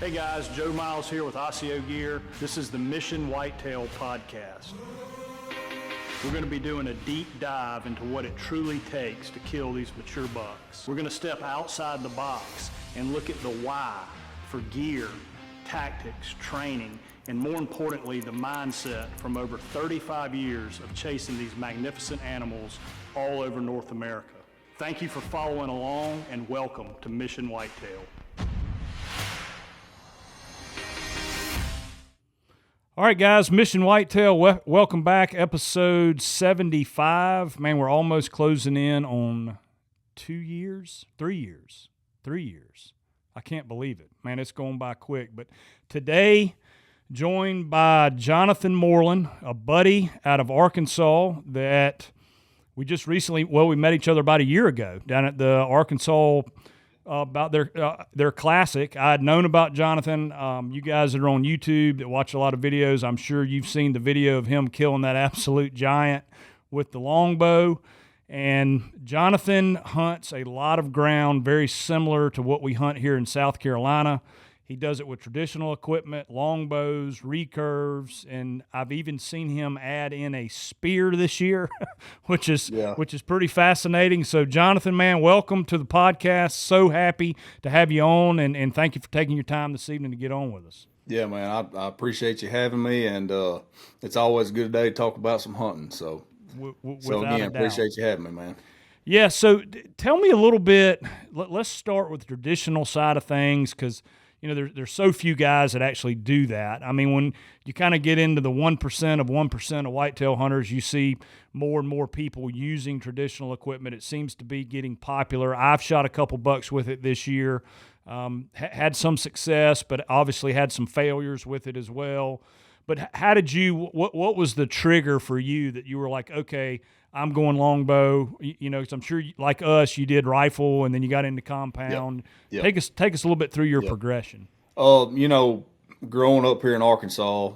Hey guys, Joe Miles here with Osseo Gear. This is the Mission Whitetail Podcast. We're going to be doing a deep dive into what it truly takes to kill these mature bucks. We're going to step outside the box and look at the why for gear, tactics, training, and more importantly, the mindset from over 35 years of chasing these magnificent animals all over North America. Thank you for following along and welcome to Mission Whitetail. All right, guys, Mission Whitetail, welcome back, episode 75. Man, we're almost closing in on 3 years. I can't believe it. Man, it's going by quick. But today, joined by Johnathan Moreland, a buddy out of Arkansas that we just recently, we met each other about a year ago down at the Arkansas about their classic. I had known about Johnathan. You guys that are on YouTube that watch a lot of videos, I'm sure you've seen the video of him killing that absolute giant with the longbow. And Johnathan hunts a lot of ground very similar to what we hunt here in South Carolina. He does it with traditional equipment, longbows, recurves, and I've even seen him add in a spear this year, which is pretty fascinating. So, Johnathan, man, welcome to the podcast. So happy to have you on, and thank you for taking your time this evening to get on with us. Yeah, man, I appreciate you having me, and it's always a good day to talk about some hunting. So, appreciate you having me, man. Yeah, so tell me a little bit. Let's start with the traditional side of things because – you know, there's so few guys that actually do that. I mean, when you kind of get into the 1% of whitetail hunters, you see more and more people using traditional equipment. It seems to be getting popular. I've shot a couple bucks with it this year, had some success, but obviously had some failures with it as well. But how did you, what was the trigger for you that you were like, okay, I'm going longbow, you know, because I'm sure like us, you did rifle and then you got into compound. Yep. Take us a little bit through your progression. You know, growing up here in Arkansas,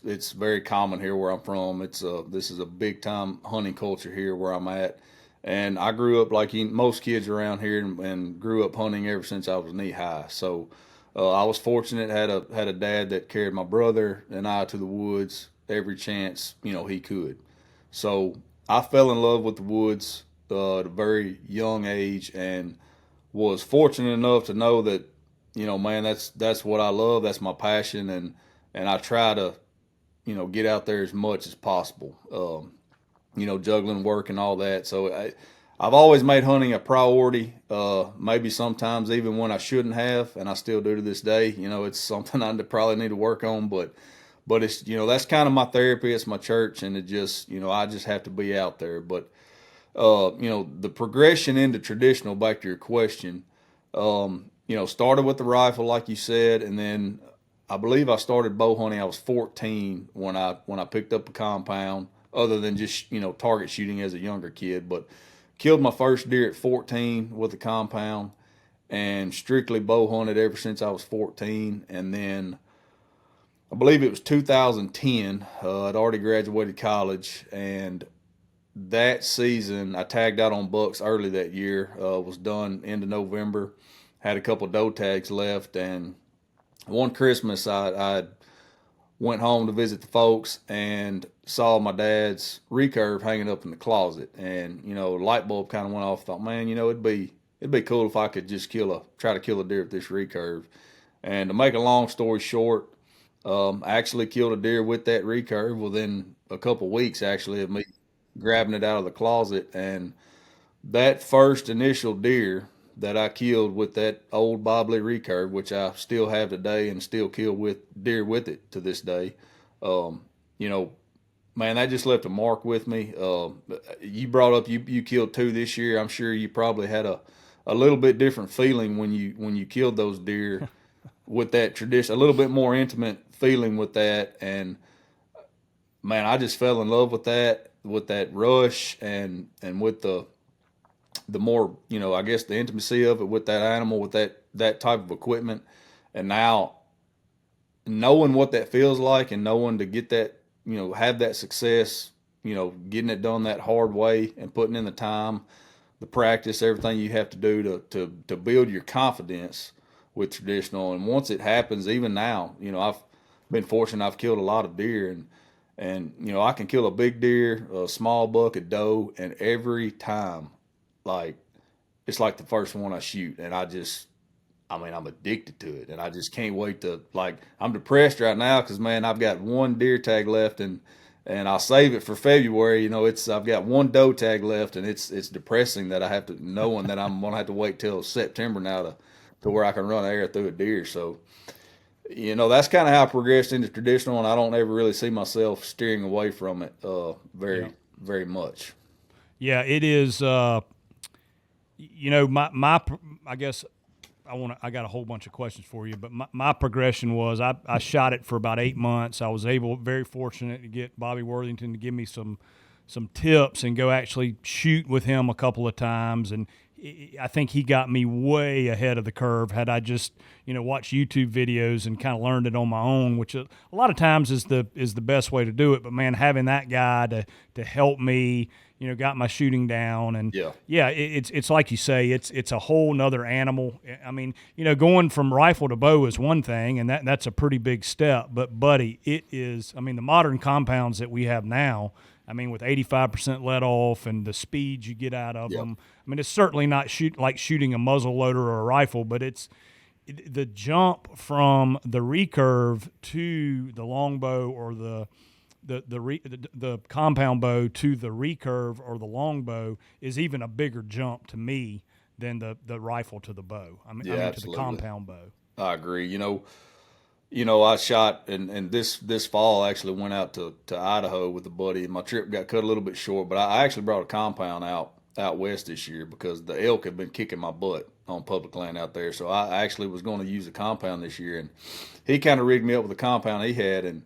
it's very common here where I'm from. This is a big time hunting culture here where I'm at. And I grew up like most kids around here and grew up hunting ever since I was knee high. So I was fortunate, had a dad that carried my brother and I to the woods every chance, he could. So I fell in love with the woods at a very young age and was fortunate enough to know that, man, that's what I love. That's my passion. And I try to, get out there as much as possible, juggling work and all that. So I've always made hunting a priority, maybe sometimes even when I shouldn't have, and I still do to this day. It's something I probably need to work on, but it's, that's kind of my therapy. It's my church, and it just, I just have to be out there. But, the progression into traditional, back to your question, started with the rifle, like you said, and then I believe I started bow hunting. I was 14 when I picked up a compound, other than just, target shooting as a younger kid, but killed my first deer at 14 with a compound and strictly bow hunted ever since I was 14. And then I believe it was 2010. I'd already graduated college, and that season I tagged out on bucks early that year. Was done end of November. Had a couple doe tags left, and one Christmas I went home to visit the folks and saw my dad's recurve hanging up in the closet, and a light bulb kind of went off. Thought, man, it'd be cool if I could just try to kill a deer with this recurve. And to make a long story short, I actually killed a deer with that recurve within a couple weeks, actually, of me grabbing it out of the closet. And that first initial deer that I killed with that old bobbly recurve, which I still have today and still kill with deer with it to this day, man, that just left a mark with me. You brought up you killed 2 this year. I'm sure you probably had a little bit different feeling when you killed those deer with that tradition, a little bit more intimate feeling with that. And man, I just fell in love with that rush and with the more, I guess the intimacy of it with that animal, with that type of equipment. And now knowing what that feels like and knowing to get that, have that success, getting it done that hard way and putting in the time, the practice, everything you have to do to build your confidence with traditional. And once it happens, even now, I've been fortunate. I've killed a lot of deer, and I can kill a big deer, a small buck, a doe, and every time, like it's like the first one I shoot, and I'm addicted to it, and I just can't wait to, like, I'm depressed right now because, man, I've got one deer tag left, and I'll save it for February. I've got one doe tag left, and it's depressing that I have to, knowing that I'm gonna have to wait till September now to where I can run arrow through a deer. So, that's kind of how I progressed into traditional, and I don't ever really see myself steering away from it very, very much. Yeah, it is. My I guess I got a whole bunch of questions for you, but my progression was I shot it for about 8 months. I was very fortunate to get Bobby Worthington to give me some tips and go actually shoot with him a couple of times, and I think he got me way ahead of the curve. Had I just watched YouTube videos and kind of learned it on my own, which a lot of times is the best way to do it. But man, having that guy to help me, got my shooting down, and it's like you say, it's a whole nother animal. I mean, going from rifle to bow is one thing, and that's a pretty big step. But buddy, it is. I mean, the modern compounds that we have now, I mean, with 85% let off and the speeds you get out of them, I mean, it's certainly not like shooting a muzzle loader or a rifle, but it's the jump from the recurve to the longbow or the compound bow to the recurve or the longbow is even a bigger jump to me than the rifle to the bow. I mean to the compound bow. I agree. I shot, and this fall I actually went out to Idaho with a buddy, and my trip got cut a little bit short, but I actually brought a compound out west this year because the elk had been kicking my butt on public land out there. So I actually was going to use a compound this year, and he kind of rigged me up with a compound he had, and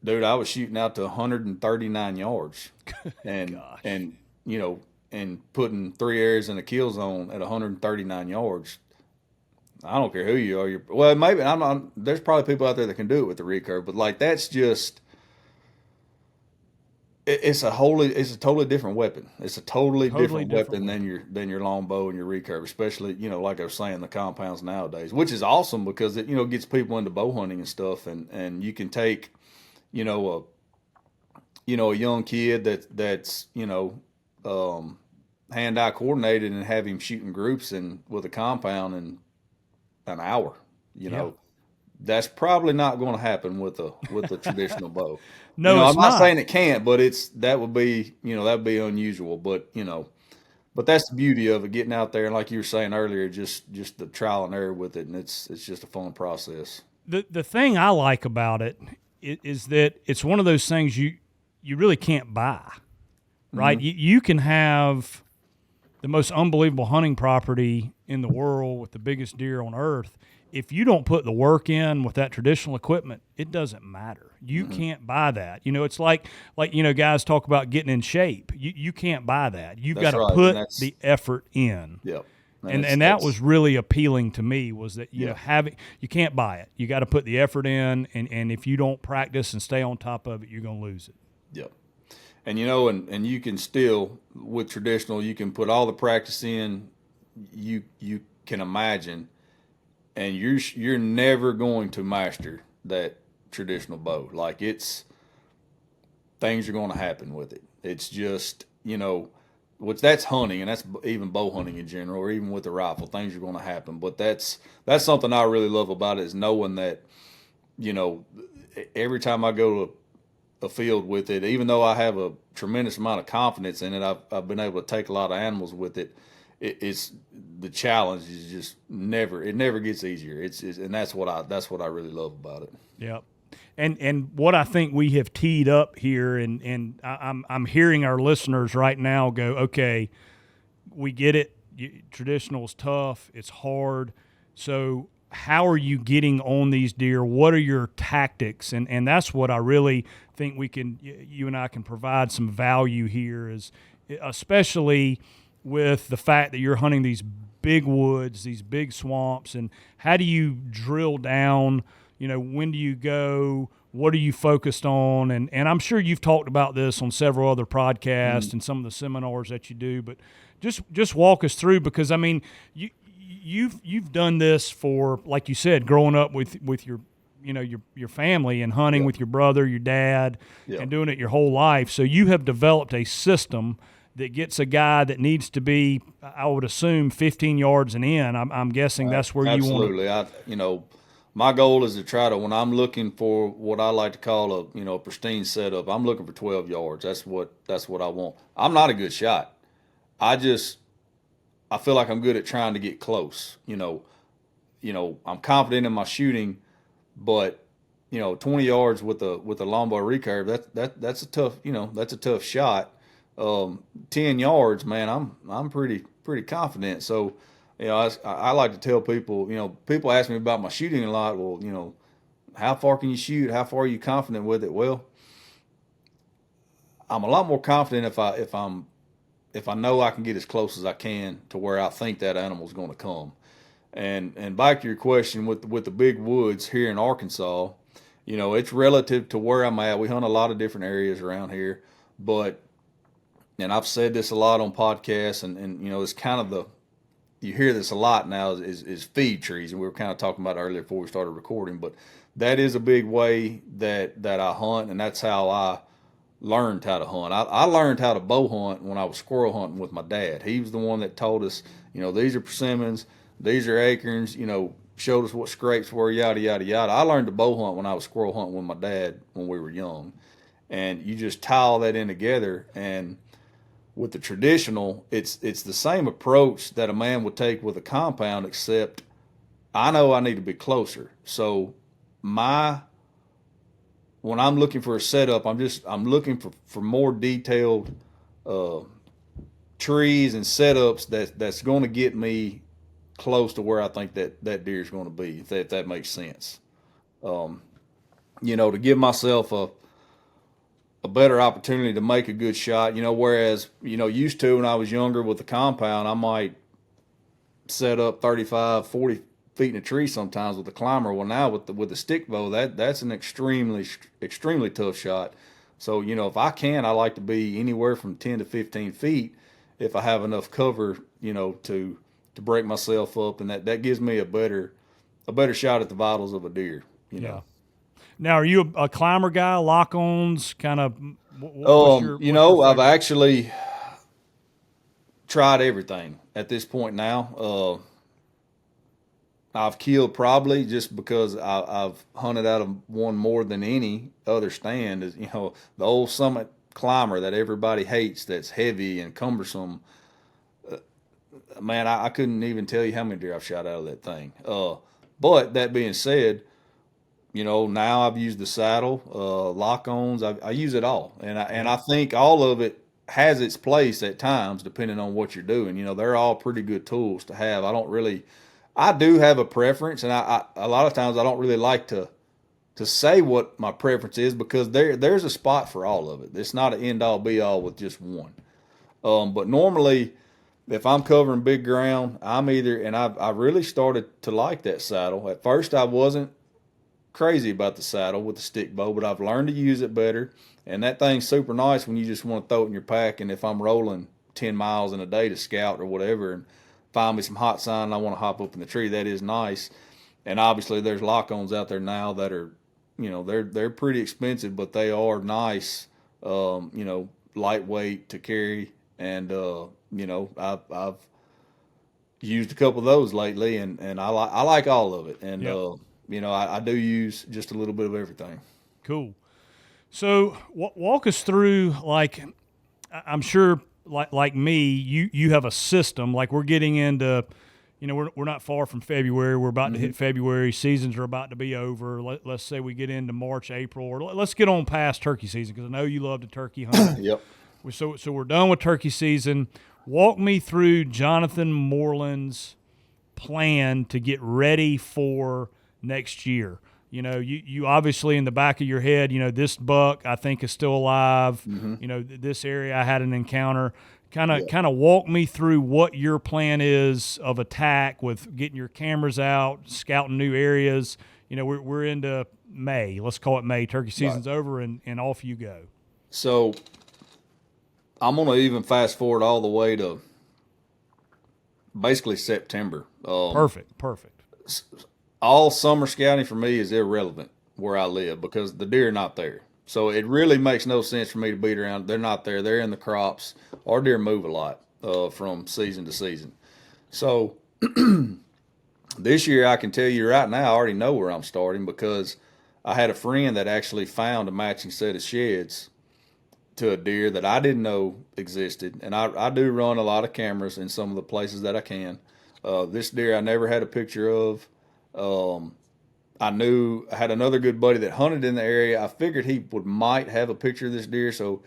dude, I was shooting out to 139 yards and putting 3 arrows in a kill zone at 139 yards. I don't care who you are. Well, maybe there's probably people out there that can do it with the recurve, but like that's just it's a totally different weapon. It's a totally different weapon than your longbow and your recurve, especially like I was saying, the compounds nowadays, which is awesome because it gets people into bow hunting and stuff, and you can take a young kid that's hand-eye coordinated and have him shooting groups and with a compound in an hour. That's probably not going to happen with a traditional bow. No, I'm not saying it can't, but that would be unusual. But but that's the beauty of it, getting out there, and like you were saying earlier, just the trial and error with it, and it's just a fun process. The thing I like about it is that it's one of those things you really can't buy, right? Mm-hmm. You can have the most unbelievable hunting property in the world with the biggest deer on earth. If you don't put the work in with that traditional equipment, it doesn't matter. You can't buy that. It's like guys talk about getting in shape. You can't buy that. You've got to put the effort in. Yep. And that was really appealing to me, was that you can't buy it. You got to put the effort in, and if you don't practice and stay on top of it, you're going to lose it. Yep. And and you can still, with traditional, you can put all the practice in you can imagine, and you're never going to master that traditional bow. Like things are going to happen with it. It's just, which that's hunting, and that's even bow hunting in general, or even with the rifle, things are going to happen. But that's something I really love about it, is knowing that, every time I go to a field with it, even though I have a tremendous amount of confidence in it, I've been able to take a lot of animals with it. It's the challenge is just never gets easier. And that's what I really love about it. Yep. And what I think we have teed up here, and I'm hearing our listeners right now go, okay, we get it. Traditional's tough. It's hard. So how are you getting on these deer? What are your tactics? And that's what I really think you and I can provide some value here, is especially with the fact that you're hunting these big woods, these big swamps, and how do you drill down, when do you go, what are you focused on? And I'm sure you've talked about this on several other podcasts and some of the seminars that you do, but just walk us through, because I mean, you've done this for, like you said, growing up with your your family and hunting with your brother, your dad, and doing it your whole life. So you have developed a system that gets a guy that needs to be, I would assume, 15 yards and in. I'm guessing that's where you want to. Absolutely. My goal is to try to, when I'm looking for what I like to call a pristine setup, I'm looking for 12 yards. That's what I want. I'm not a good shot. I feel like I'm good at trying to get close. I'm confident in my shooting, but 20 yards with a longbow recurve, that's a tough shot. 10 yards, man, I'm pretty confident. So, I like to tell people, people ask me about my shooting a lot. Well, how far can you shoot? How far are you confident with it? Well, I'm a lot more confident if I know I can get as close as I can to where I think that animal's going to come. And back to your question with the big woods here in Arkansas, it's relative to where I'm at. We hunt a lot of different areas around here, and I've said this a lot on podcasts, and it's kind of you hear this a lot now is feed trees, and we were kind of talking about it earlier before we started recording, but that is a big way that I hunt, and that's how I learned how to hunt. I learned how to bow hunt when I was squirrel hunting with my dad. He was the one that told us, these are persimmons, these are acorns, showed us what scrapes were, yada, yada, yada. I learned to bow hunt when I was squirrel hunting with my dad when we were young. And you just tie all that in together, and with the traditional, it's the same approach that a man would take with a compound, except I know I need to be closer. So when I'm looking for a setup, I'm looking for more detailed trees and setups that's going to get me close to where I think that deer is going to be, if that makes sense. To give myself a better opportunity to make a good shot, whereas, used to when I was younger with the compound, I might set up 35, 40 feet in a tree sometimes with the climber. Well, now with the stick bow, that's an extremely tough shot. So, if I can, I like to be anywhere from 10 to 15 feet if I have enough cover, to break myself up, and that gives me a better shot at the vitals of a deer, Yeah. Now, are you a climber guy, lock-ons, kind of? What's your I've actually tried everything at this point now. I've killed probably just because I've hunted out of one more than any other stand is, the old Summit climber that everybody hates, that's heavy and cumbersome. Man, I couldn't even tell you how many deer I've shot out of that thing. But that being said, now I've used the saddle, lock-ons. I use it all, and I think all of it has its place at times, depending on what you're doing. They're all pretty good tools to have. I do have a preference, and I a lot of times I don't really like to say what my preference is, because there's a spot for all of it. It's not an end-all be-all with just one. But normally, if I'm covering big ground, I really started to like that saddle. At first, I wasn't crazy about the saddle with the stick bow, but I've learned to use it better, and that thing's super nice when you just want to throw it in your pack. And if I'm rolling 10 miles in a day to scout or whatever, and find me some hot sign and I want to hop up in the tree, that is nice. And obviously there's lock-ons out there now that are, they're pretty expensive, but they are nice, lightweight to carry. And I've used a couple of those lately, and I like all of it. And I do use just a little bit of everything. Cool. So walk us through, like, I'm sure, like me, you have a system. Like, we're getting into, we're not far from February. We're about to hit February. Seasons are about to be over. Let's say we get into March, April, or let's get on past turkey season, because I know you love to turkey hunt. Yep. So we're done with turkey season. Walk me through Johnathan Moreland's plan to get ready for next year. You obviously, in the back of your head, this buck I think is still alive. This area I had an encounter. Kind of walk me through what your plan is of attack, with getting your cameras out, scouting new areas. We're into May. Let's call it May. Turkey season's over, and off you go. So I'm going to even fast forward all the way to basically September. Perfect. All summer scouting for me is irrelevant where I live because the deer are not there. So it really makes no sense for me to beat around. They're not there. They're in the crops. Our deer move a lot from season to season. So this year, I can tell you right now, I already know where I'm starting because I had a friend that actually found a matching set of sheds to a deer that I didn't know existed. And I do run a lot of cameras in some of the places that I can. This deer I never had a picture of. I knew I had another good buddy that hunted in the area. I figured he might have a picture of this deer, so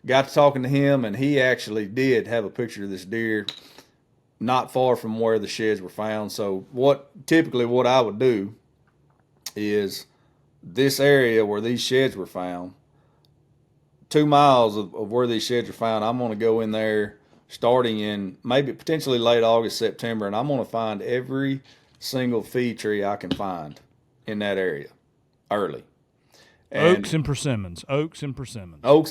got to talking to him, and he actually did have a picture of this deer not far from where the sheds were found. So what I would do is this area where these sheds were found, 2 miles of where these sheds were found, I'm going to go in there starting in maybe potentially late August, September, and I'm going to find every single feed tree I can find in that area early. And Oaks and persimmons. Oaks,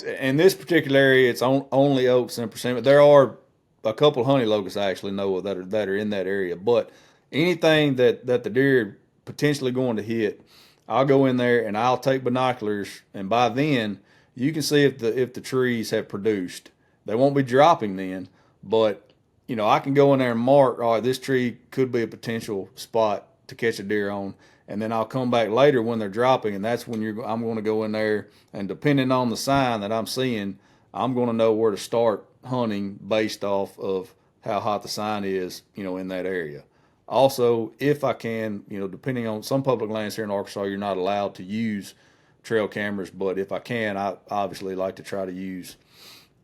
in this particular area, it's only oaks and persimmon. There are a couple honey locusts I actually know of that are in that area, but anything that the deer are potentially going to hit, I'll go in there and I'll take binoculars, and by then you can see if the trees have produced. They won't be dropping then, but I can go in there and mark, all right, this tree could be a potential spot to catch a deer on, and then I'll come back later when they're dropping, and that's when I'm going to go in there, and depending on the sign that I'm seeing, I'm going to know where to start hunting based off of how hot the sign is, in that area. Also, if I can, depending on some public lands here in Arkansas, you're not allowed to use trail cameras, but if I can, I obviously like to try to use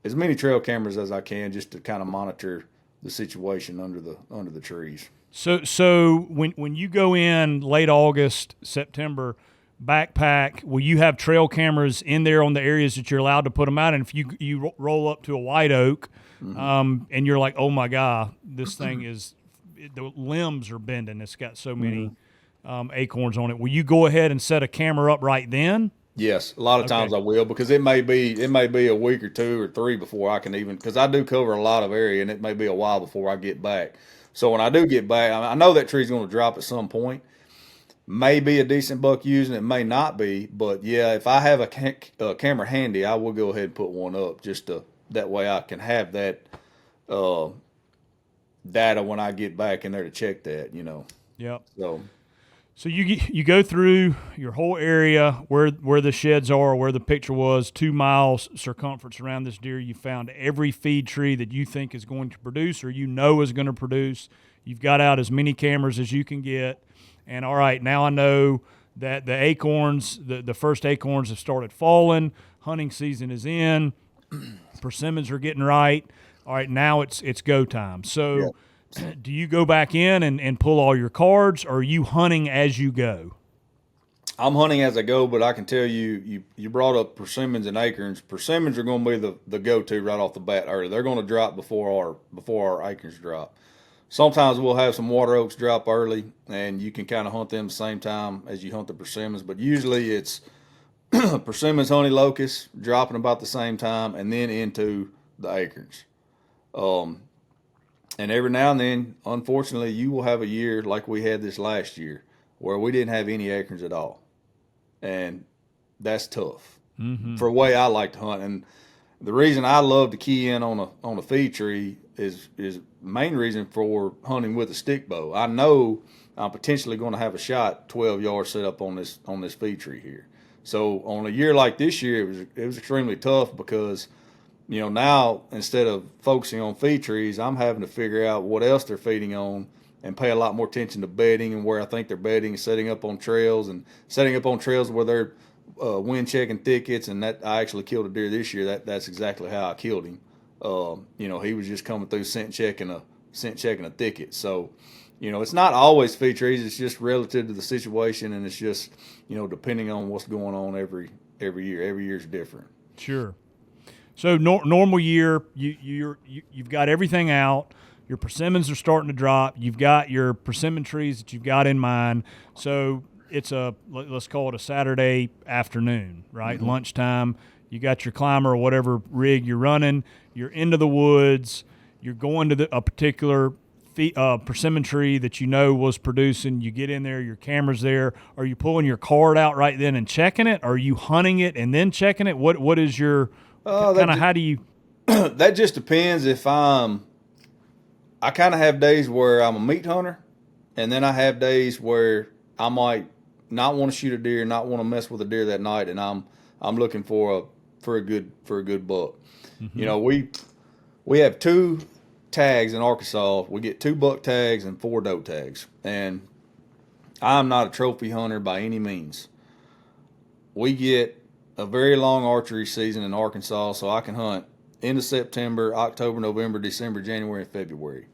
as many trail cameras as I can just to kind of monitor the situation under the trees. So when you go in late August, September, backpack, will you have trail cameras in there on the areas that you're allowed to put them out? And if you roll up to a white oak, and you're like, oh my God, this thing is, the limbs are bending. It's got so many acorns on it. Will you go ahead and set a camera up right then? Yes, a lot of times I will, because it may be a week or 2 or 3 before I can even, because I do cover a lot of area, and it may be a while before I get back. So when I do get back, I know that tree's going to drop at some point. May be a decent buck using it, may not be, but yeah, if I have a camera handy, I will go ahead and put one up just that way I can have that data when I get back in there to check that, Yep. So you go through your whole area where the sheds are, where the picture was, 2 miles circumference around this deer. You found every feed tree that you think is going to produce or is going to produce. You've got out as many cameras as you can get. And all right, now I know that the acorns, the first acorns have started falling. Hunting season is in. Persimmons are getting right. All right, now it's go time. So. Yeah. Do you go back in and pull all your cards, or are you hunting as you go? I'm hunting as I go, but I can tell you brought up persimmons and acorns. Persimmons are going to be the go-to right off the bat early. They're going to drop before our acorns drop. Sometimes we'll have some water oaks drop early, and you can kind of hunt them the same time as you hunt the persimmons, but usually it's persimmons, honey locusts dropping about the same time, and then into the acorns. And every now and then, unfortunately, you will have a year like we had this last year where we didn't have any acorns at all. And that's tough for the way I like to hunt. And the reason I love to key in on a feed tree is main reason for hunting with a stick bow. I know I'm potentially going to have a shot 12 yards set up on this feed tree here. So on a year like this year, it was extremely tough because now instead of focusing on feed trees, I'm having to figure out what else they're feeding on and pay a lot more attention to bedding and where I think they're bedding, setting up on trails where they're wind checking thickets. And that I actually killed a deer this year. That's exactly how I killed him. He was just coming through scent checking a thicket. So, it's not always feed trees. It's just relative to the situation, and it's just depending on what's going on every year. Every year's different. Sure. So normal year, you've got everything out. Your persimmons are starting to drop. You've got your persimmon trees that you've got in mind. So it's let's call it a Saturday afternoon, right? Mm-hmm. Lunchtime. You got your climber or whatever rig you're running. You're into the woods. You're going to a particular persimmon tree that you know was producing. You get in there, your camera's there. Are you pulling your card out right then and checking it? Are you hunting it and then checking it? What is your kind of, how do you? That just depends. I kind of have days where I'm a meat hunter, and then I have days where I might not want to shoot a deer, not want to mess with a deer that night, and I'm looking for a good buck. Mm-hmm. You know, we have 2 tags in Arkansas. We get 2 buck tags and 4 doe tags, and I'm not a trophy hunter by any means. We get a very long archery season in Arkansas, so I can hunt end of September, October, November, December, January, and February.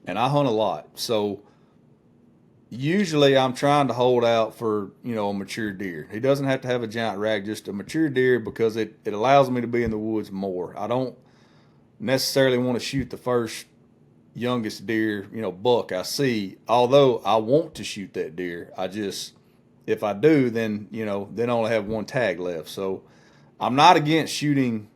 And I hunt a lot. So usually I'm trying to hold out for, a mature deer. He doesn't have to have a giant rag, just a mature deer, because it allows me to be in the woods more. I don't necessarily want to shoot the first youngest deer, buck I see, although I want to shoot that deer. If I do, then, then I only have 1 tag left. So I'm not against shooting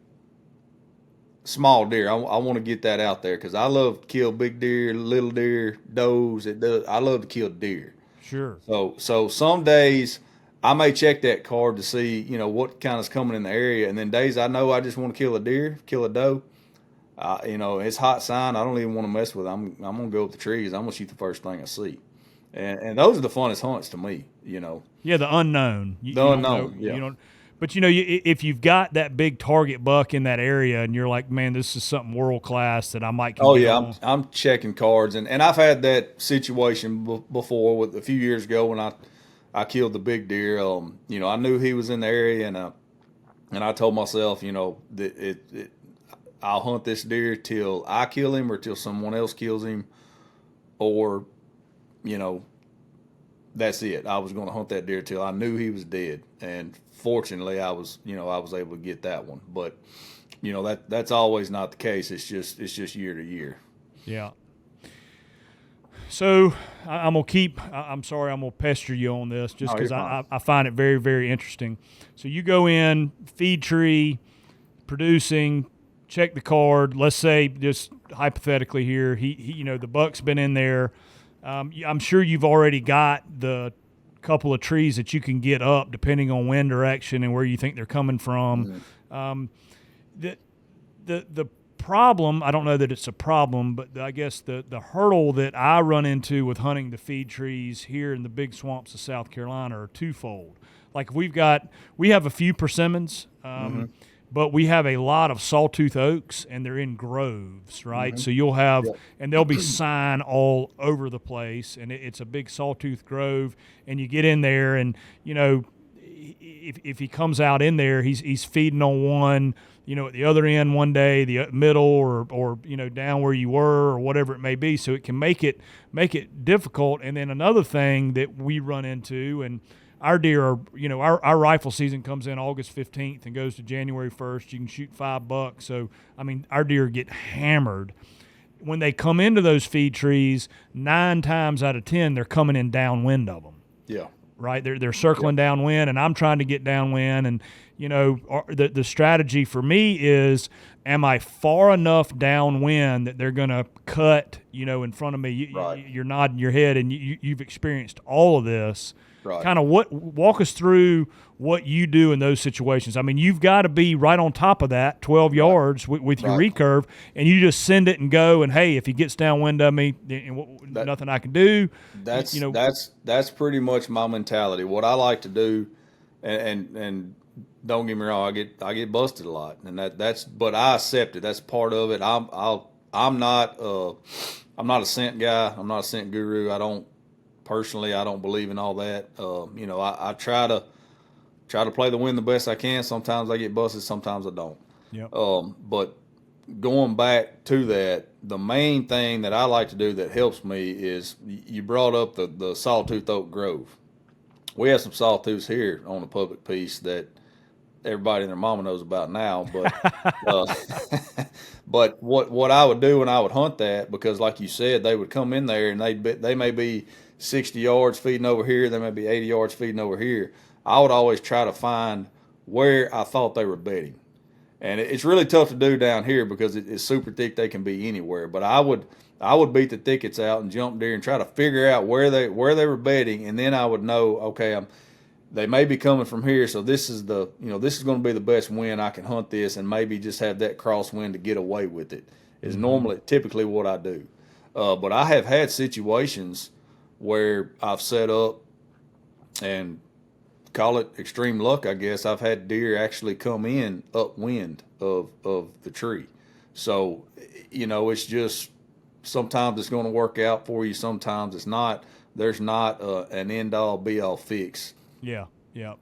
small deer. I want to get that out there, because I love to kill big deer, little deer, does. I love to kill deer. Sure. So some days I may check that card to see, what kind is coming in the area, and then days I know I just want to kill a deer, kill a doe. It's hot sign. I don't even want to mess with it. I'm gonna go up the trees. I'm gonna shoot the first thing I see, and those are the funnest hunts to me. Yeah, the unknown. The unknown. Yeah. You don't. But if you've got that big target buck in that area, and you're like, man, this is something world class that I might. Oh yeah, I'm checking cards, and I've had that situation before with a few years ago when I killed the big deer. I knew he was in the area, and I told myself, that I'll hunt this deer till I kill him or till someone else kills him, or, that's it. I was going to hunt that deer till I knew he was dead. And fortunately I was able to get that one. But, that's always not the case. It's just year to year. Yeah. So I'm sorry, I'm going to pester you on this just because I find it very, very interesting. So you go in, feed tree, producing, check the card. Let's say, just hypothetically here, he the buck's been in there. I'm sure you've already got the couple of trees that you can get up depending on wind direction and where you think they're coming from. Mm-hmm. The problem, I don't know that it's a problem, but I guess the hurdle that I run into with hunting the feed trees here in the big swamps of South Carolina are twofold. Like we have a few persimmons. Mm-hmm. But we have a lot of sawtooth oaks, and they're in groves, right? Mm-hmm. So you'll have, and there'll be sign all over the place, and it's a big sawtooth grove. And you get in there, and if he comes out in there, he's feeding on one, at the other end one day, the middle, or down where you were, or whatever it may be. So it can make it difficult. And then another thing that we run into, and our deer are, our rifle season comes in August 15th and goes to January 1st. You can shoot 5 bucks. So, our deer get hammered. When they come into those feed trees, 9 times out of 10, they're coming in downwind of them. Yeah. Right? They're circling downwind, and I'm trying to get downwind. And, the strategy for me is, am I far enough downwind that they're going to cut, in front of me? Right. You're nodding your head, and you've experienced all of this. Right. Kind of walk us through what you do in those situations. You've got to be right on top of that 12 yards with your recurve, and you just send it and go. And hey, if he gets downwind of me, nothing I can do. That's pretty much my mentality. What I like to do, and don't get me wrong, I get busted a lot, and but I accept it. That's part of it. I'm not a scent guy. I'm not a scent guru. I don't believe in all that. I try to play the wind the best I can. Sometimes I get busted, sometimes I don't. Yep. But going back to that, the main thing that I like to do that helps me is, you brought up the sawtooth oak grove. We have some sawtooths here on the public piece that everybody and their mama knows about now. But but what I would do when I would hunt that, because like you said, they would come in there and they may be 60 yards feeding over here, they may be 80 yards feeding over here. I would always try to find where I thought they were bedding. And it's really tough to do down here because it's super thick. They can be anywhere. But I would I would beat the thickets out and jump deer and try to figure out where they were bedding, and then I would know, okay, they may be coming from here, so this is this is going to be the best wind I can hunt this, and maybe just have that crosswind to get away with it. Is typically what I do. But I have had situations where I've set up and call it extreme luck, I guess. I've had deer actually come in upwind of the tree. So, it's just sometimes it's going to work out for you. Sometimes it's not. There's not an end all be all fix. Yeah. Yeah.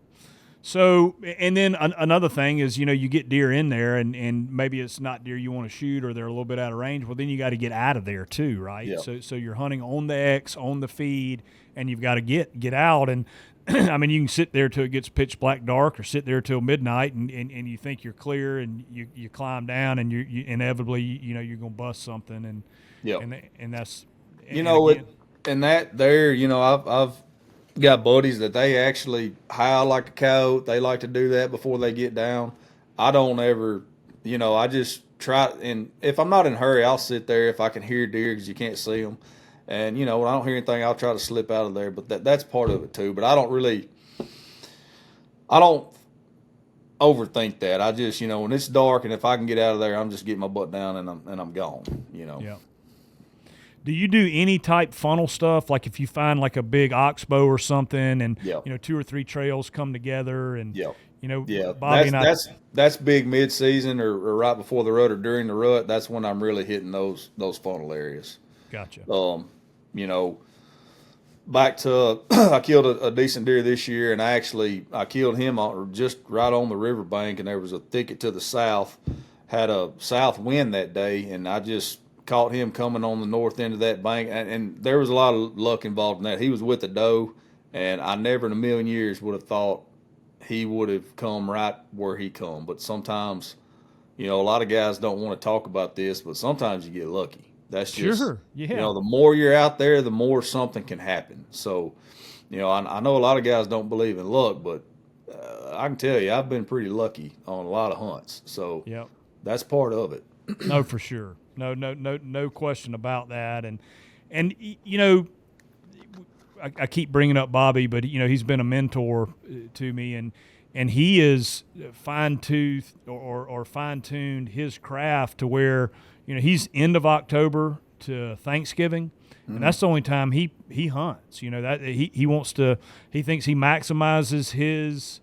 So, and then another thing is, you get deer in there and maybe it's not deer you want to shoot or they're a little bit out of range. Well, then you got to get out of there too, right? Yeah. So you're hunting on the X, on the feed, and you've got to get out. And I mean, you can sit there till it gets pitch black dark or sit there till midnight and you think you're clear and you climb down and you inevitably, you're going to bust something. And, yeah. And that's, I've got buddies that they actually howl like a coyote. They like to do that before they get down. I don't ever, I just try. And if I'm not in a hurry, I'll sit there if I can hear deer because you can't see them. And, when I don't hear anything, I'll try to slip out of there. But that's part of it too. But I don't overthink that. I just, when it's dark and if I can get out of there, I'm just getting my butt down and I'm gone, Yeah. Do you do any type funnel stuff? Like if you find like a big oxbow or something and, 2 or 3 trails come together and, Bobby that's big mid-season or right before the rut or during the rut. That's when I'm really hitting those funnel areas. Gotcha. Back to, I killed a decent deer this year and I killed him just right on the riverbank and there was a thicket to the south, had a south wind that day and I just caught him coming on the north end of that bank, and there was a lot of luck involved in that. He was with a doe, and I never in a million years would have thought he would have come right where he come. But sometimes, a lot of guys don't want to talk about this, but sometimes you get lucky. That's just, sure. Yeah. The more you're out there, the more something can happen. So, I know a lot of guys don't believe in luck, but I can tell you I've been pretty lucky on a lot of hunts. So that's part of it. No, for sure. No question about that. And I keep bringing up Bobby, but he's been a mentor to me, and he is fine-tuned his craft to where he's end of October to Thanksgiving, and that's the only time he hunts. That he wants to. He thinks he maximizes his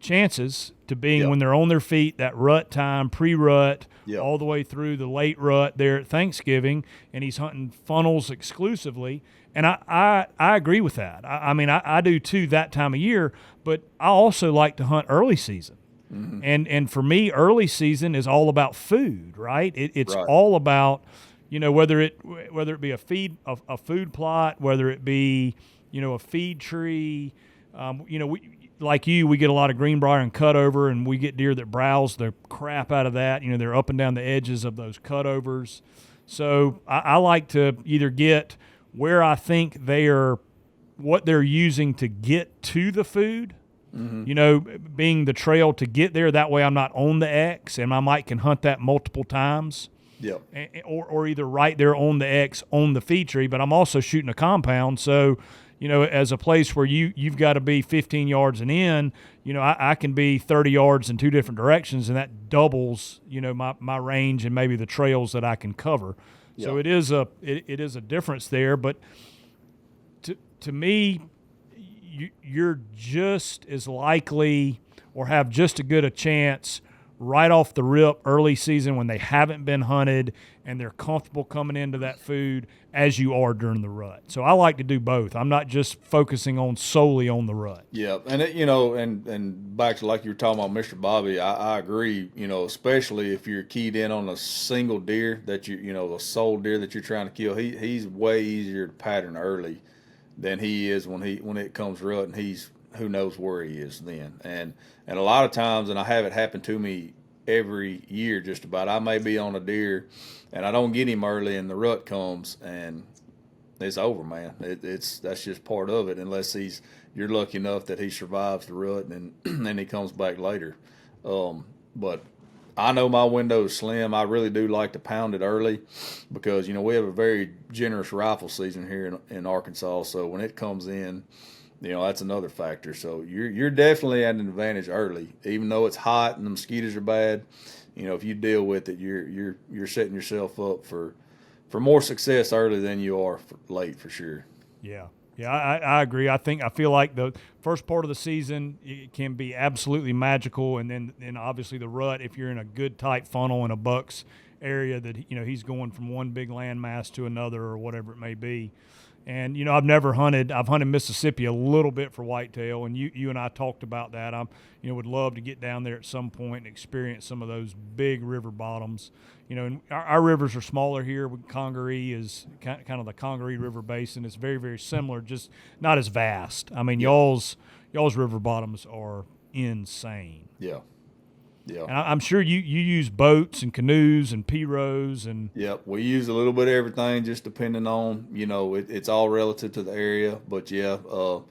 chances to being when they're on their feet, that rut time, pre-rut, all the way through the late rut there at Thanksgiving, and he's hunting funnels exclusively. And I agree with that. I mean, I do too that time of year, but I also like to hunt early season. Mm-hmm. And for me, early season is all about food, right? It's all about, whether it be a food plot, whether it be, a feed tree, we get a lot of greenbrier and cutover, and we get deer that browse the crap out of that. They're up and down the edges of those cutovers. So I like to either get where I think what they're using to get to the food, being the trail to get there. That way I'm not on the X, and I might can hunt that multiple times. Yeah. Or either right there on the X on the feed tree, but I'm also shooting a compound, so as a place where you've got to be 15 yards and in, I can be 30 yards in 2 different directions, and that doubles, my range and maybe the trails that I can cover. Yeah. So it is a difference there, but to me, you're just as likely or have just as good a chance right off the rip early season when they haven't been hunted and they're comfortable coming into that food as you are during the rut. So I like to do both. I'm not just focusing solely on the rut. Yeah, and and back to like you were talking about Mr. Bobby, I agree, especially if you're keyed in on a single deer that a sole deer that you're trying to kill. He's way easier to pattern early than he is when it comes rut, and he's who knows where he is then. And a lot of times, and I have it happen to me every year just about, I may be on a deer and I don't get him early and the rut comes and it's over, man. That's just part of it, unless you're lucky enough that he survives the rut and then he comes back later. But I know my window is slim. I really do like to pound it early because, we have a very generous rifle season here in Arkansas. So when it comes in, that's another factor. So you're definitely at an advantage early, even though it's hot and the mosquitoes are bad. If you deal with it, you're setting yourself up for more success early than you are late for sure. Yeah. Yeah, I agree. I feel like the first part of the season it can be absolutely magical, and then obviously the rut. If you're in a good tight funnel in a buck's area, that he's going from one big landmass to another or whatever it may be. And I've hunted Mississippi a little bit for whitetail, and you and I talked about that. Would love to get down there at some point and experience some of those big river bottoms. And our rivers are smaller here. Congaree is kind of the Congaree River Basin. It's very, very similar, just not as vast. I mean, y'all's river bottoms are insane. Yeah. Yeah. And I'm sure you use boats and canoes and pirogues and. Yep, we use a little bit of everything, just depending on it's all relative to the area. But yeah, I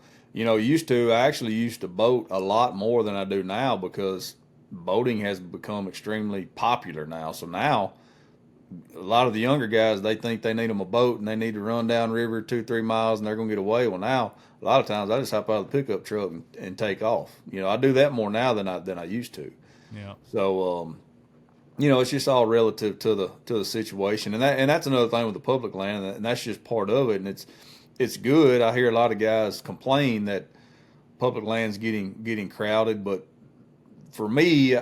actually used to boat a lot more than I do now because boating has become extremely popular now. So now a lot of the younger guys, they think they need them a boat and they need to run down river 2-3 miles and they're gonna get away. Well, now a lot of times I just hop out of the pickup truck and take off. I do that more now than I used to. Yeah. So, it's just all relative to the situation, and that's another thing with the public land, and that's just part of it. And it's good. I hear a lot of guys complain that public land's getting crowded, but for me,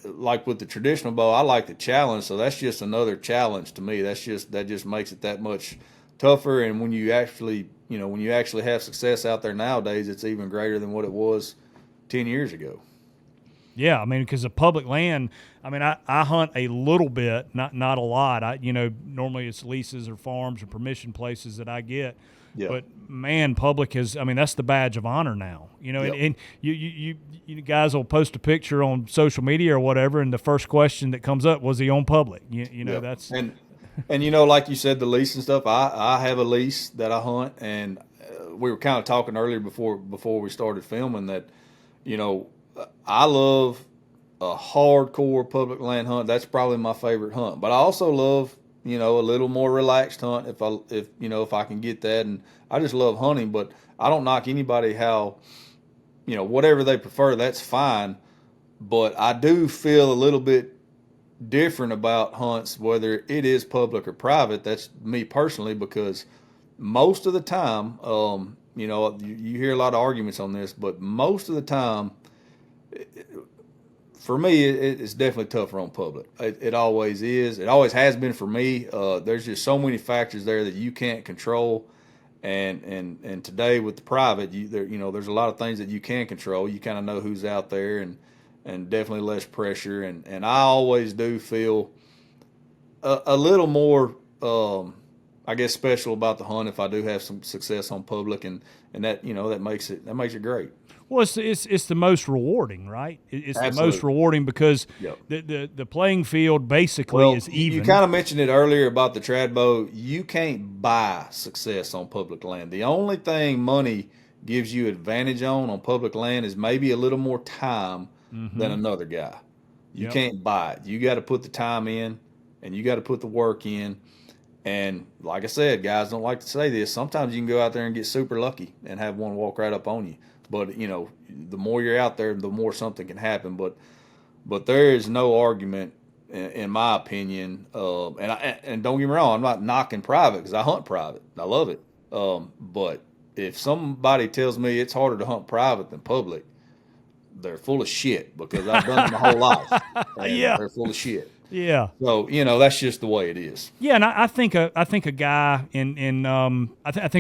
like with the traditional bow, I like the challenge. So that's just another challenge to me. That just makes it that much tougher. And when you actually have success out there nowadays, it's even greater than what it was 10 years ago. Yeah, I mean, because the public land, I mean, I hunt a little bit, not a lot. Normally it's leases or farms or permission places that I get. Yeah. But man, public that's the badge of honor now. Yep. And you guys will post a picture on social media or whatever, and the first question that comes up was he on public. Yep. That's and like you said, the lease and stuff. I have a lease that I hunt, and we were kind of talking earlier before we started filming that, I love a hardcore public land hunt. That's probably my favorite hunt. But I also love, a little more relaxed hunt if I can get that. And I just love hunting, but I don't knock anybody how, whatever they prefer, that's fine. But I do feel a little bit different about hunts, whether it is public or private. That's me personally, because most of the time, you hear a lot of arguments on this, but most of the time, for me, it's definitely tougher on public. It always is. It always has been for me. There's just so many factors there that you can't control, and today with the private, there's a lot of things that you can control. You kind of know who's out there, and definitely less pressure. And I always do feel a little more, I guess, special about the hunt if I do have some success on public, and that that makes it great. Well, it's the most rewarding, right? It's Absolutely. the most rewarding because Yep. the playing field basically is even. You kind of mentioned it earlier about the trad bow. You can't buy success on public land. The only thing money gives you advantage on public land is maybe a little more time than another guy. You Yep. can't buy it. You got to put the time in, and you got to put the work in. And like I said, guys don't like to say this. Sometimes you can go out there and get super lucky and have one walk right up on you. But, the more you're out there, the more something can happen. But there is no argument, in my opinion. And don't get me wrong, I'm not knocking private because I hunt private. I love it. But if somebody tells me it's harder to hunt private than public, they're full of shit, because I've done it my whole life. And Yeah. They're full of shit. Yeah. So, that's just the way it is. Yeah, and I think a guy I think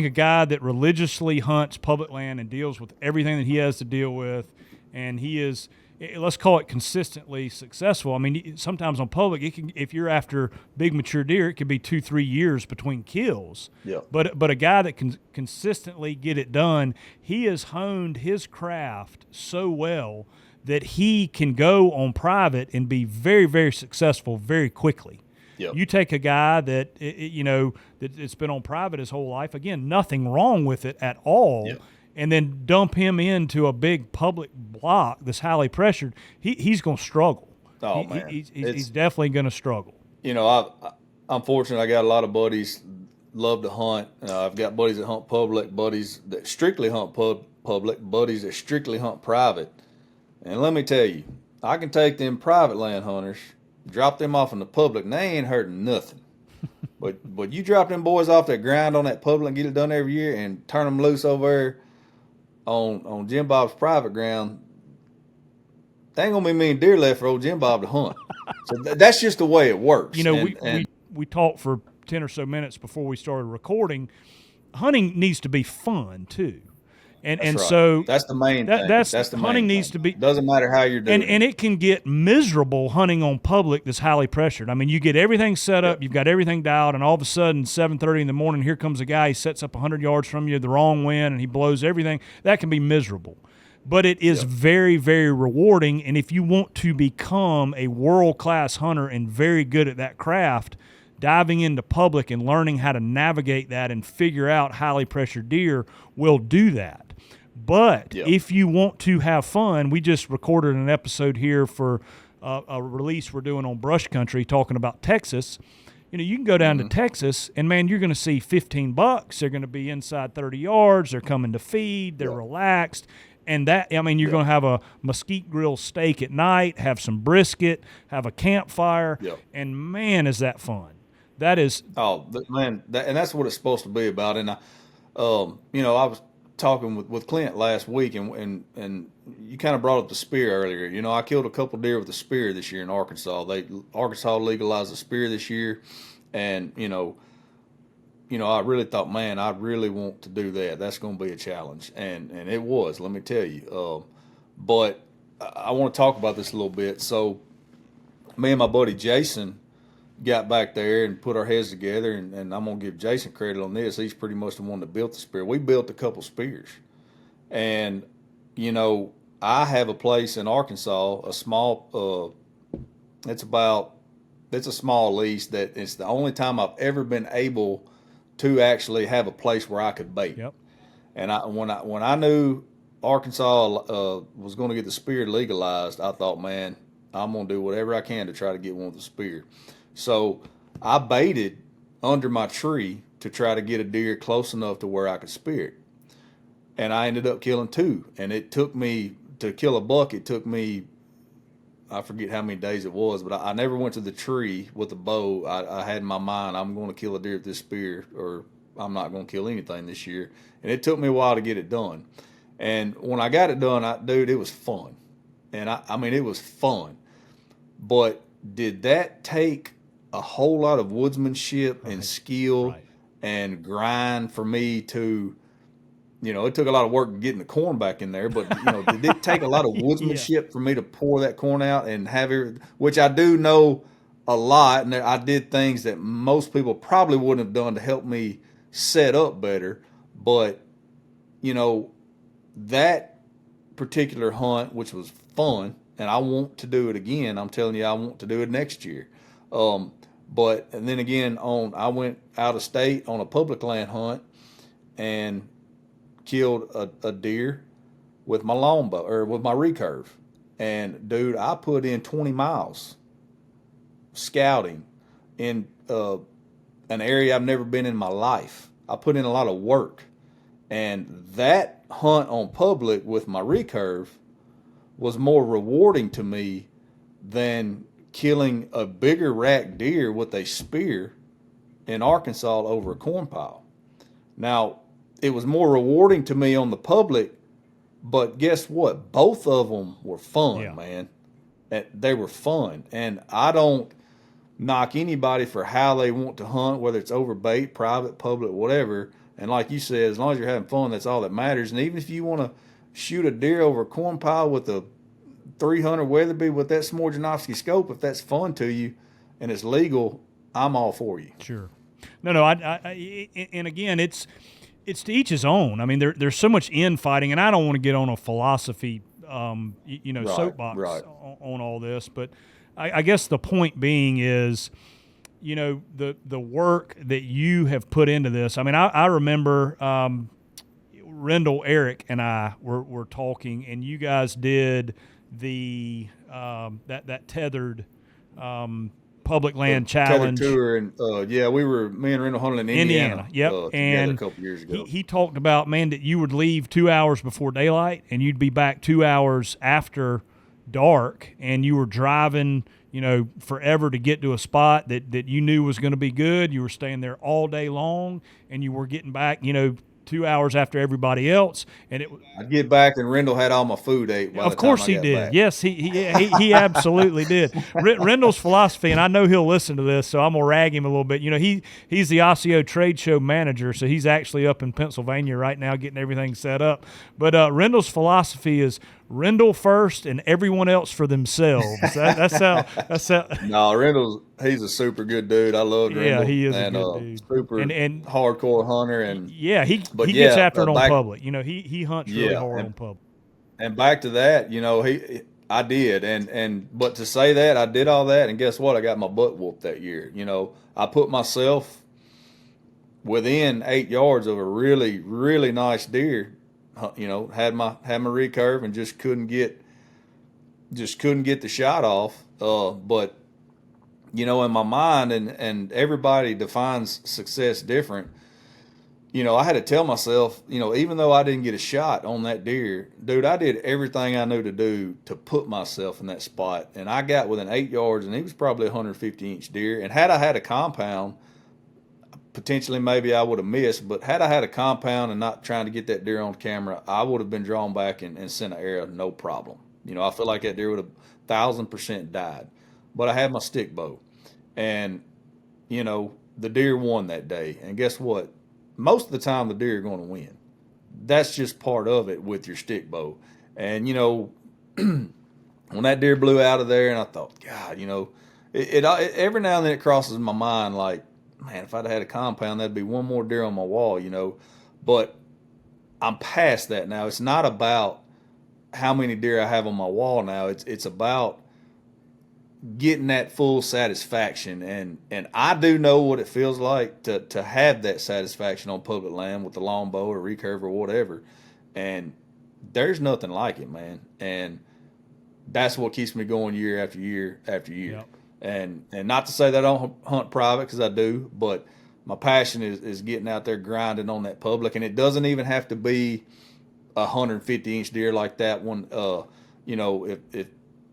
a guy that religiously hunts public land and deals with everything that he has to deal with, and he is, let's call it, consistently successful. I mean, sometimes on public, if you're after big mature deer, it could be 2-3 years between kills. Yeah. But a guy that can consistently get it done, he has honed his craft so well that he can go on private and be very, very successful very quickly. Yep. You take a guy that that's been on private his whole life, again, nothing wrong with it at all, Yep. and then dump him into a big public block that's highly pressured, he's going to struggle. Oh man, he's definitely going to struggle. You know, I'm fortunate. I got a lot of buddies love to hunt. I've got buddies that hunt public, buddies that strictly hunt public, buddies that strictly hunt private. And let me tell you, I can take them private land hunters, drop them off in the public, and they ain't hurting nothing. But you drop them boys off that grind on that public and get it done every year, and turn them loose over there on Jim Bob's private ground. There ain't gonna be many deer left for old Jim Bob to hunt. So that's just the way it works. You know, we talked for 10 or so minutes before we started recording. Hunting needs to be fun too. And right. So that's the main thing. That's the hunting main needs thing. to be. Doesn't matter how you're doing. And it can get miserable hunting on public that's highly pressured. I mean, you get everything set up, you've got everything dialed, and all of a sudden, 7:30 in the morning, here comes a guy. He sets up 100 yards from you, the wrong wind, and he blows everything. That can be miserable. But it is very, very rewarding. And if you want to become a world-class hunter and very good at that craft, diving into public and learning how to navigate that and figure out highly pressured deer will do that. But if you want to have fun, we just recorded an episode here for a release we're doing on brush country talking about Texas. You know, you can go down to Texas and, man, you're going to see 15 bucks. They're going to be inside 30 yards. They're coming to feed. They're relaxed. And that, I mean, you're going to have a mesquite grill steak at night, have some brisket, have a campfire, and man, is that fun. That is. Oh, man, and that's what it's supposed to be about. And, you know, I was talking with Clint last week, and you kind of brought up the spear earlier. You know, I killed a couple deer with a spear this year in Arkansas. Arkansas legalized the spear this year, and, you know, I really thought, man, I really want to do that. That's going to be a challenge. And it was, let me tell you. But I want to talk about this a little bit. So me and my buddy Jason got back there and put our heads together, and I'm going to give Jason credit on this. He's pretty much the one that built the spear. We built a couple spears. And, you know, I have a place in Arkansas, a small, it's a small lease that it's the only time I've ever been able to actually have a place where I could bait. And when I knew Arkansas was going to get the spear legalized, I thought, man, I'm going to do whatever I can to try to get one with a spear. So I baited under my tree to try to get a deer close enough to where I could spear it. And I ended up killing two. And it took me, to kill a buck, it took me, I forget how many days it was, but I never went to the tree with a bow. I had in my mind, I'm going to kill a deer with this spear, or I'm not going to kill anything this year. And it took me a while to get it done. And when I got it done, dude, it was fun. And I mean, it was fun. But did that take a whole lot of woodsmanship and skill and grind for me to, you know, it took a lot of work getting the corn back in there, but, you know, did it take a lot of woodsmanship for me to pour that corn out and have it, which I do know a lot, and I did things that most people probably wouldn't have done to help me set up better. But, you know, that particular hunt, which was fun, and I want to do it again. I'm telling you, I want to do it next year. But, and then again, I went out of state on a public land hunt and killed a deer with my longbow, or with my recurve. And dude, I put in 20 miles scouting in an area I've never been in my life. I put in a lot of work. And that hunt on public with my recurve was more rewarding to me than killing a bigger rack deer with a spear in Arkansas over a corn pile. Now, it was more rewarding to me on the public, but guess what? Both of them were fun, man. They were fun. And I don't knock anybody for how they want to hunt, whether it's over bait, private, public, whatever. And like you said, as long as you're having fun, that's all that matters. And even if you want to shoot a deer over a corn pile with a 300 Weatherby with that Smorjanovsky scope, if that's fun to you and it's legal, I'm all for you. Sure. No, and again, it's to each his own. I mean, there's so much infighting, and I don't want to get on a philosophy, soapbox on all this. But I guess the point being is, you know, the work that you have put into this. I mean, I remember Rendell, Eric, and I were talking, and you guys did the that tethered public land challenge tour, and me and Rendell hunted in Indiana. Yep, together and a couple years ago. He talked about, man, that you would leave 2 hours before daylight and you'd be back 2 hours after dark, and you were driving, forever to get to a spot that you knew was going to be good. You were staying there all day long, and you were getting back, 2 hours after everybody else, and I'd get back and Rendell had all my food ate. Of course he did. Back. Yes, he absolutely did. Rendell's philosophy, and I know he'll listen to this, so I'm gonna rag him a little bit. He's the Osseo trade show manager, so he's actually up in Pennsylvania right now getting everything set up. But Rendell's philosophy is Rendell first and everyone else for themselves. That's how. No, he's a super good dude. I love Rendell. Yeah, he is a good dude. Super and hardcore hunter, and he gets after it on public. He hunts really hard on public. And back to that, I did, but to say that I did all that, and guess what? I got my butt whooped that year. I put myself within 8 yards of a really, really nice deer. Had my recurve and just couldn't get the shot off. But in my mind, and everybody defines success different. I had to tell myself, even though I didn't get a shot on that deer, dude, I did everything I knew to do to put myself in that spot. And I got within 8 yards, and he was probably a 150-inch deer. And had I had a compound, potentially maybe I would have missed. But had I had a compound and not trying to get that deer on camera, I would have been drawn back and sent an arrow, no problem. I feel like that deer would have 1,000% died. But I had my stick bow. And, the deer won that day. And guess what? Most of the time, the deer are going to win. That's just part of it with your stick bow. And, when that deer blew out of there, and I thought, God, it every now and then it crosses my mind like, man, if I'd had a compound, that'd be one more deer on my wall, But I'm past that now. It's not about how many deer I have on my wall now. It's about getting that full satisfaction, and I do know what it feels like to have that satisfaction on public land with the longbow or recurve or whatever, and there's nothing like it, man. And that's what keeps me going year after year after year. Yep. And not to say that I don't hunt private, because I do, but my passion is getting out there grinding on that public, and it doesn't even have to be a 150-inch deer like that one. If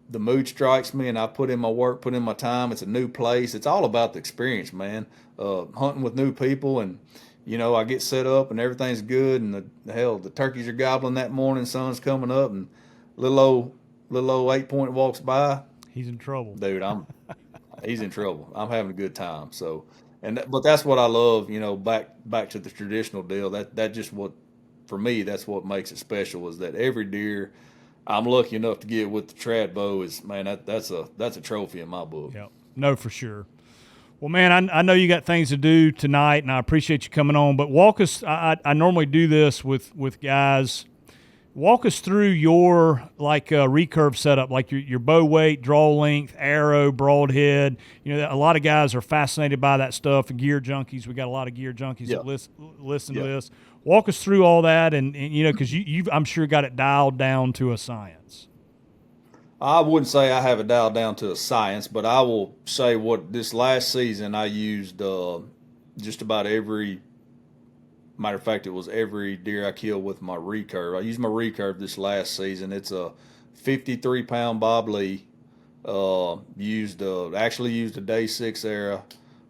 the mood strikes me and I put in my work, put in my time, it's a new place. It's all about the experience, man. Hunting with new people, and I get set up and everything's good, and the turkeys are gobbling that morning, sun's coming up, and little old 8-point walks by. He's in trouble, dude. He's in trouble. I'm having a good time. So, but that's what I love. Back to the traditional deal. That just what, for me, that's what makes it special, is that every deer I'm lucky enough to get with the trad bow is, man, that's a trophy in my book. Yeah, no, for sure. Well, man, I know you got things to do tonight, and I appreciate you coming on. But walk us. I normally do this with guys. Walk us through your recurve setup, like your bow weight, draw length, arrow, broadhead. A lot of guys are fascinated by that stuff. Gear junkies. We got a lot of gear junkies that listen to this. Walk us through all that, and because you've I'm sure got it dialed down to a science. I wouldn't say I have it dialed down to a science, but I will say what this last season I used just about every. Matter of fact, it was every deer I killed with my recurve. I used my recurve this last season. It's a 53-pound Bob Lee. Actually used a day 6 arrow,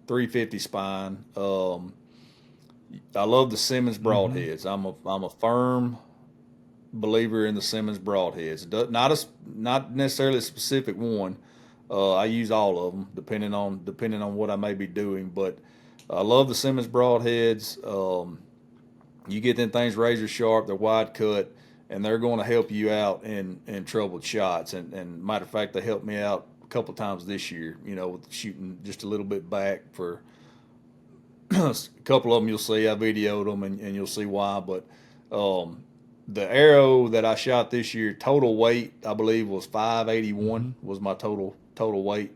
350 spine. I love the Simmons broadheads. I'm a firm believer in the Simmons broadheads. Not necessarily a specific one. I use all of them depending on what I may be doing. But I love the Simmons broadheads. You get them things razor sharp, they're wide cut, and they're going to help you out in troubled shots. And matter of fact, they helped me out a couple times this year, with shooting just a little bit back for a couple of them. You'll see I videoed them, and you'll see why. But the arrow that I shot this year, total weight, I believe, was 581 was my total weight.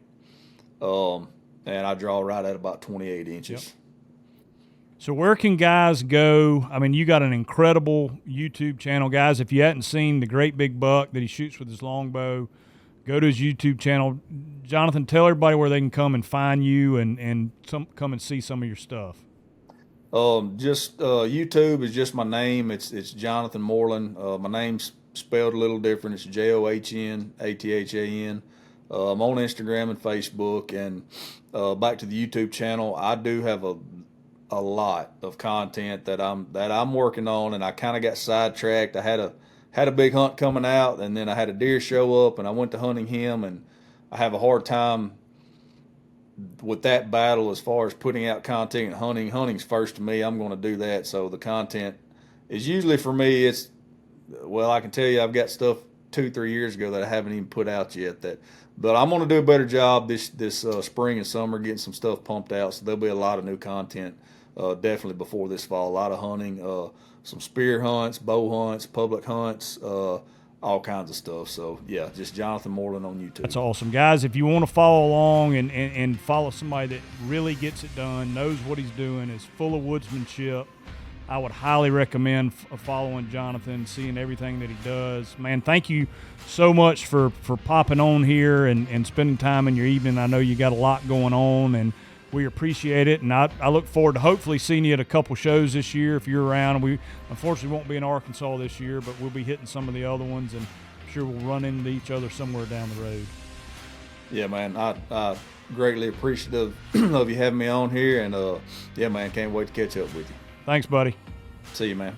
And I draw right at about 28 inches. Yep. So where can guys go? I mean, you got an incredible YouTube channel, guys. If you hadn't seen the great big buck that he shoots with his longbow, go to his YouTube channel. Johnathan, tell everybody where they can come and find you and come and see some of your stuff. Just YouTube is just my name. It's Johnathan Moreland. My name's spelled a little different. It's JOHNATHAN. I'm on Instagram and Facebook. And back to the YouTube channel, I do have a lot of content that I'm working on, and I kind of got sidetracked. I had a big hunt coming out, and then I had a deer show up, and I went to hunting him, and I have a hard time with that battle as far as putting out content and hunting. Hunting's first to me. I'm going to do that. So the content is usually for me. I can tell you I've got stuff 2-3 years ago that I haven't even put out yet. But I'm going to do a better job this spring and summer getting some stuff pumped out. So there'll be a lot of new content definitely before this fall. A lot of hunting, some spear hunts, bow hunts, public hunts, all kinds of stuff. So, yeah, just Johnathan Moreland on YouTube. That's awesome. Guys, if you want to follow along and follow somebody that really gets it done, knows what he's doing, is full of woodsmanship, I would highly recommend following Johnathan, seeing everything that he does. Man, thank you so much for popping on here and spending time in your evening. I know you got a lot going on, and we appreciate it, and I look forward to hopefully seeing you at a couple shows this year if you're around. We unfortunately won't be in Arkansas this year, but we'll be hitting some of the other ones, and I'm sure we'll run into each other somewhere down the road. Yeah, man, I greatly appreciative of you having me on here, and yeah, man, can't wait to catch up with you. Thanks, buddy. See you, man.